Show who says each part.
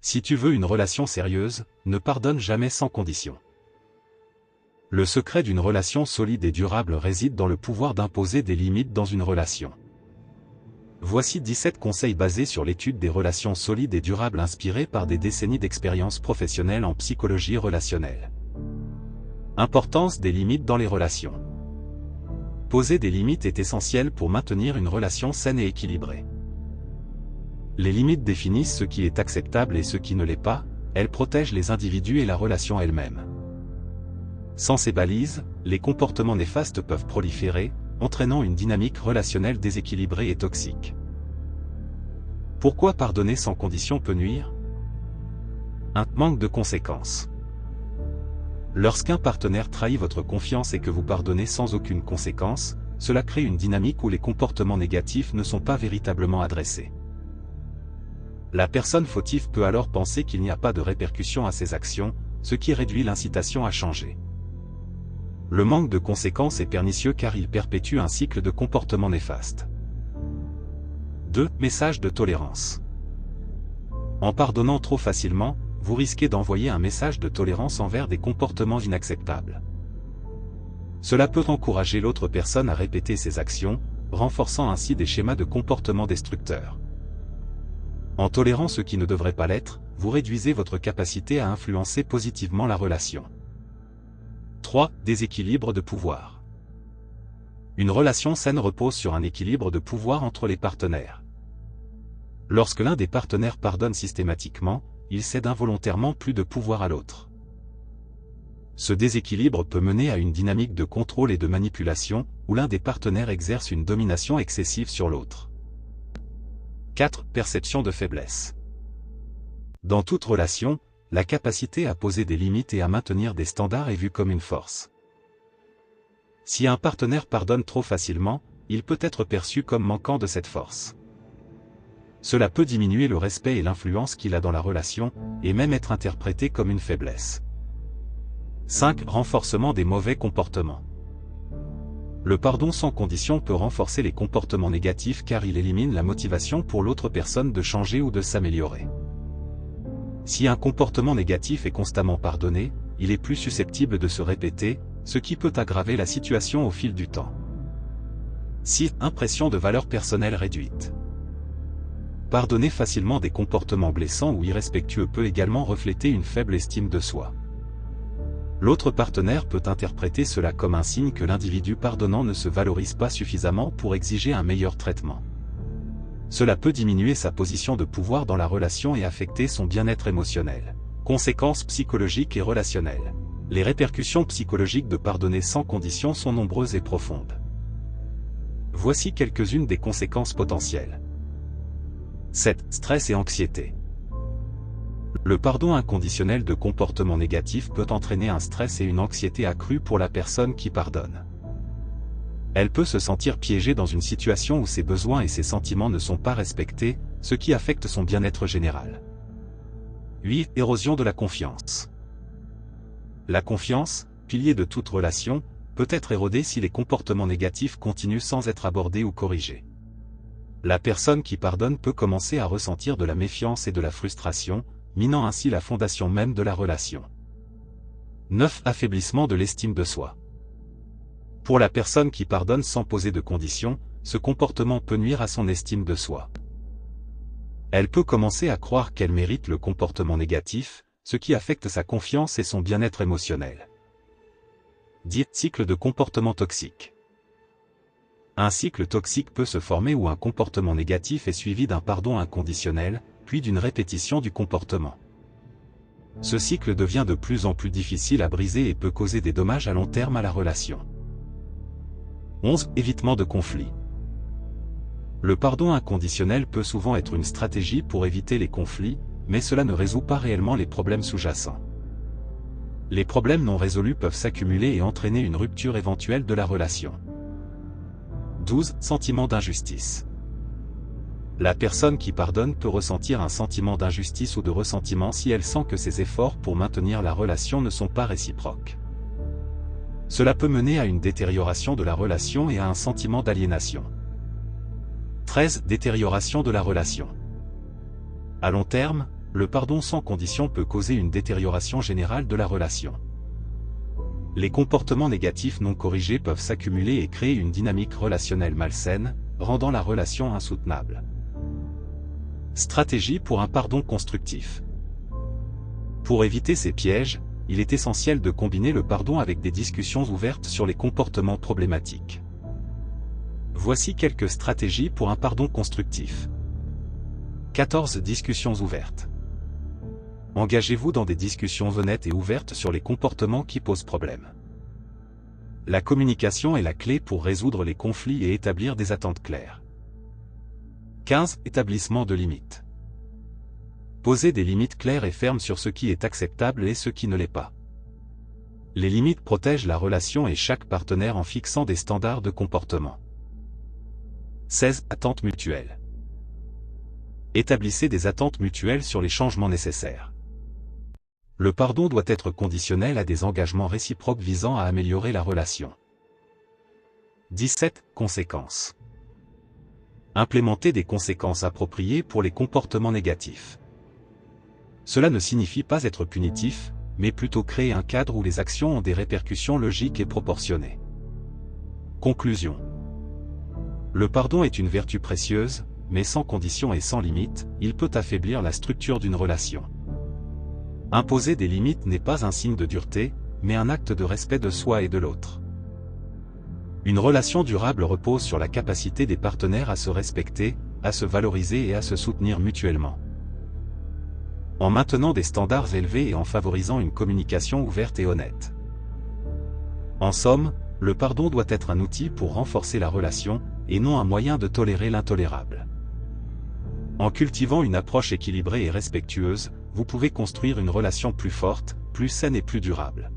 Speaker 1: Si tu veux une relation sérieuse, ne pardonne jamais sans condition. Le secret d'une relation solide et durable réside dans le pouvoir d'imposer des limites dans une relation. Voici 17 conseils basés sur l'étude des relations solides et durables inspirés par des décennies d'expérience professionnelle en psychologie relationnelle. Importance des limites dans les relations. Poser des limites est essentiel pour maintenir une relation saine et équilibrée. Les limites définissent ce qui est acceptable et ce qui ne l'est pas, elles protègent les individus et la relation elle-même. Sans ces balises, les comportements néfastes peuvent proliférer, entraînant une dynamique relationnelle déséquilibrée et toxique. Pourquoi pardonner sans condition peut nuire? Un manque de conséquences. Lorsqu'un partenaire trahit votre confiance et que vous pardonnez sans aucune conséquence, cela crée une dynamique où les comportements négatifs ne sont pas véritablement adressés. La personne fautive peut alors penser qu'il n'y a pas de répercussions à ses actions, ce qui réduit l'incitation à changer. Le manque de conséquences est pernicieux car il perpétue un cycle de comportements néfastes. 2. Message de tolérance. En pardonnant trop facilement, vous risquez d'envoyer un message de tolérance envers des comportements inacceptables. Cela peut encourager l'autre personne à répéter ses actions, renforçant ainsi des schémas de comportement destructeurs. En tolérant ce qui ne devrait pas l'être, vous réduisez votre capacité à influencer positivement la relation. 3. Déséquilibre de pouvoir. Une relation saine repose sur un équilibre de pouvoir entre les partenaires. Lorsque l'un des partenaires pardonne systématiquement, il cède involontairement plus de pouvoir à l'autre. Ce déséquilibre peut mener à une dynamique de contrôle et de manipulation, où l'un des partenaires exerce une domination excessive sur l'autre. 4. Perception de faiblesse. Dans toute relation, la capacité à poser des limites et à maintenir des standards est vue comme une force. Si un partenaire pardonne trop facilement, il peut être perçu comme manquant de cette force. Cela peut diminuer le respect et l'influence qu'il a dans la relation, et même être interprété comme une faiblesse. 5. Renforcement des mauvais comportements. Le pardon sans condition peut renforcer les comportements négatifs car il élimine la motivation pour l'autre personne de changer ou de s'améliorer. Si un comportement négatif est constamment pardonné, il est plus susceptible de se répéter, ce qui peut aggraver la situation au fil du temps. 6. Impression de valeur personnelle réduite. Pardonner facilement des comportements blessants ou irrespectueux peut également refléter une faible estime de soi. L'autre partenaire peut interpréter cela comme un signe que l'individu pardonnant ne se valorise pas suffisamment pour exiger un meilleur traitement. Cela peut diminuer sa position de pouvoir dans la relation et affecter son bien-être émotionnel. Conséquences psychologiques et relationnelles. Les répercussions psychologiques de pardonner sans condition sont nombreuses et profondes. Voici quelques-unes des conséquences potentielles. 7. Stress et anxiété. Le pardon inconditionnel de comportements négatifs peut entraîner un stress et une anxiété accrue pour la personne qui pardonne. Elle peut se sentir piégée dans une situation où ses besoins et ses sentiments ne sont pas respectés, ce qui affecte son bien-être général. 8. Érosion de la confiance. La confiance, pilier de toute relation, peut être érodée si les comportements négatifs continuent sans être abordés ou corrigés. La personne qui pardonne peut commencer à ressentir de la méfiance et de la frustration, minant ainsi la fondation même de la relation. 9. Affaiblissement de l'estime de soi. Pour la personne qui pardonne sans poser de conditions, ce comportement peut nuire à son estime de soi. Elle peut commencer à croire qu'elle mérite le comportement négatif, ce qui affecte sa confiance et son bien-être émotionnel. 10. Cycle de comportement toxique. Un cycle toxique peut se former où un comportement négatif est suivi d'un pardon inconditionnel, puis d'une répétition du comportement. Ce cycle devient de plus en plus difficile à briser et peut causer des dommages à long terme à la relation. 11. Évitement de conflits. Le pardon inconditionnel peut souvent être une stratégie pour éviter les conflits, mais cela ne résout pas réellement les problèmes sous-jacents. Les problèmes non résolus peuvent s'accumuler et entraîner une rupture éventuelle de la relation. 12. Sentiment d'injustice. La personne qui pardonne peut ressentir un sentiment d'injustice ou de ressentiment si elle sent que ses efforts pour maintenir la relation ne sont pas réciproques. Cela peut mener à une détérioration de la relation et à un sentiment d'aliénation. 13. Détérioration de la relation. À long terme, le pardon sans condition peut causer une détérioration générale de la relation. Les comportements négatifs non corrigés peuvent s'accumuler et créer une dynamique relationnelle malsaine, rendant la relation insoutenable. Stratégie pour un pardon constructif. Pour éviter ces pièges, il est essentiel de combiner le pardon avec des discussions ouvertes sur les comportements problématiques. Voici quelques stratégies pour un pardon constructif. 14 discussions ouvertes. Engagez-vous dans des discussions honnêtes et ouvertes sur les comportements qui posent problème. La communication est la clé pour résoudre les conflits et établir des attentes claires. 15 établissement de limites. Posez des limites claires et fermes sur ce qui est acceptable et ce qui ne l'est pas. Les limites protègent la relation et chaque partenaire en fixant des standards de comportement. 16 attentes mutuelles. Établissez des attentes mutuelles sur les changements nécessaires. Le pardon doit être conditionnel à des engagements réciproques visant à améliorer la relation. 17 conséquences. Implémentez des conséquences appropriées pour les comportements négatifs. Cela ne signifie pas être punitif, mais plutôt créer un cadre où les actions ont des répercussions logiques et proportionnées. Conclusion. Le pardon est une vertu précieuse, mais sans condition et sans limite, il peut affaiblir la structure d'une relation. Imposer des limites n'est pas un signe de dureté, mais un acte de respect de soi et de l'autre. Une relation durable repose sur la capacité des partenaires à se respecter, à se valoriser et à se soutenir mutuellement. En maintenant des standards élevés et en favorisant une communication ouverte et honnête. En somme, le pardon doit être un outil pour renforcer la relation, et non un moyen de tolérer l'intolérable. En cultivant une approche équilibrée et respectueuse, vous pouvez construire une relation plus forte, plus saine et plus durable.